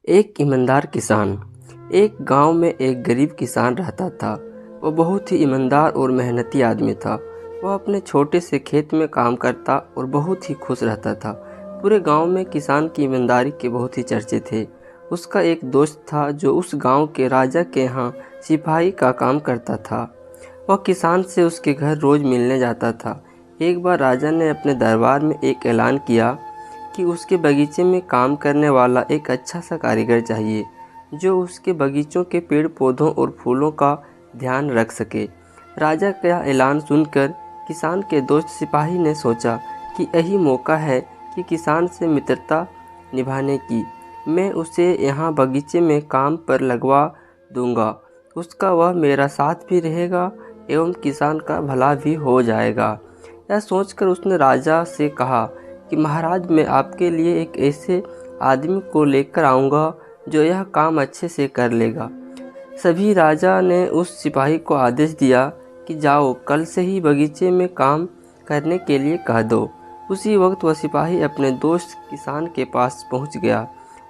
एक ईमानदार किसान। एक गांव में एक गरीब किसान रहता था। वह बहुत ही ईमानदार और मेहनती आदमी था। वह अपने छोटे से खेत में काम करता और बहुत ही खुश रहता था। पूरे गांव में किसान की ईमानदारी के बहुत ही चर्चे थे। उसका एक दोस्त था जो उस गांव के राजा के यहाँ सिपाही का काम करता था। वह किसान से उसके घर रोज मिलने जाता था। एक बार राजा ने अपने दरबार में एक ऐलान किया कि उसके बगीचे में काम करने वाला एक अच्छा सा कारीगर चाहिए जो उसके बगीचों के पेड़ पौधों और फूलों का ध्यान रख सके। राजा का ऐलान सुनकर किसान के दोस्त सिपाही ने सोचा कि यही मौका है कि किसान से मित्रता निभाने की। मैं उसे यहाँ बगीचे में काम पर लगवा दूंगा। उसका वह मेरा साथ भी रहेगा एवं किसान का भला भी हो जाएगा। यह सोचकर उसने राजा से कहा कि महाराज, मैं आपके लिए एक ऐसे आदमी को लेकर आऊँगा जो यह काम अच्छे से कर लेगा। सभी राजा ने उस सिपाही को आदेश दिया कि जाओ, कल से ही बगीचे में काम करने के लिए कह दो। उसी वक्त वह सिपाही अपने दोस्त किसान के पास पहुंच गया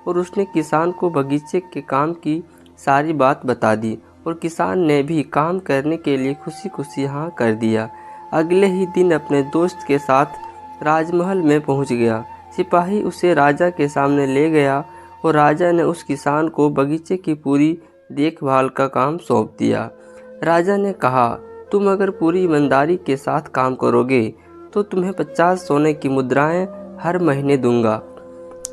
और उसने किसान को बगीचे के काम की सारी बात बता दी और किसान ने भी काम करने के लिए खुशी खुशी हाँ कर दिया। अगले ही दिन अपने दोस्त के साथ राजमहल में पहुंच गया। सिपाही उसे राजा के सामने ले गया और राजा ने उस किसान को बगीचे की पूरी देखभाल का काम सौंप दिया। राजा ने कहा, तुम अगर पूरी ईमानदारी के साथ काम करोगे तो तुम्हें 50 सोने की मुद्राएं हर महीने दूंगा।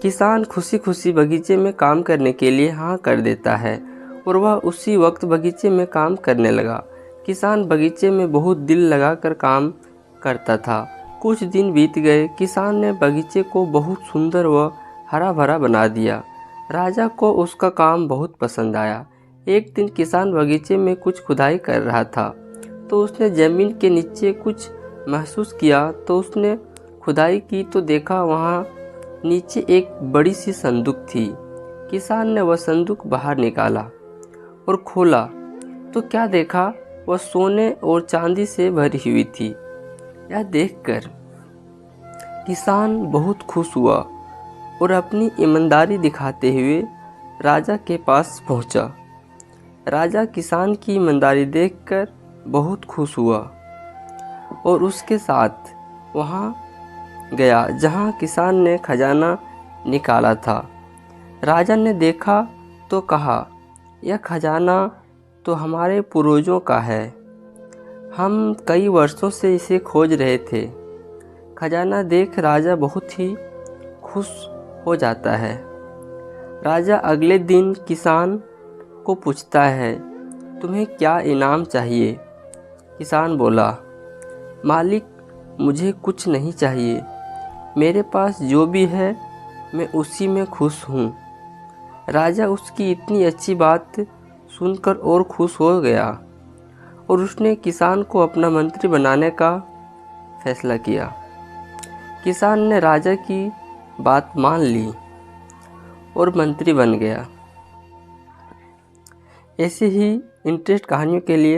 किसान खुशी खुशी बगीचे में काम करने के लिए हाँ कर देता है और वह उसी वक्त बगीचे में काम करने लगा। किसान बगीचे में बहुत दिल लगाकर काम करता था। कुछ दिन बीत गए। किसान ने बगीचे को बहुत सुंदर व हरा भरा बना दिया। राजा को उसका काम बहुत पसंद आया। एक दिन किसान बगीचे में कुछ खुदाई कर रहा था तो उसने जमीन के नीचे कुछ महसूस किया। तो उसने खुदाई की तो देखा वहाँ नीचे एक बड़ी सी संदूक थी। किसान ने वह संदूक बाहर निकाला और खोला तो क्या देखा, वह सोने और चांदी से भरी हुई थी। यह देखकर किसान बहुत खुश हुआ और अपनी ईमानदारी दिखाते हुए राजा के पास पहुंचा। राजा किसान की ईमानदारी देखकर बहुत खुश हुआ और उसके साथ वहां गया जहां किसान ने खजाना निकाला था। राजा ने देखा तो कहा, यह खजाना तो हमारे पूर्वजों का है। हम कई वर्षों से इसे खोज रहे थे। खजाना देख राजा बहुत ही खुश हो जाता है। राजा अगले दिन किसान को पूछता है, तुम्हें क्या इनाम चाहिए? किसान बोला, मालिक, मुझे कुछ नहीं चाहिए। मेरे पास जो भी है मैं उसी में खुश हूँ। राजा उसकी इतनी अच्छी बात सुनकर और खुश हो गया और उसने किसान को अपना मंत्री बनाने का फैसला किया। किसान ने राजा की बात मान ली और मंत्री बन गया। ऐसे ही इंटरेस्ट कहानियों के लिए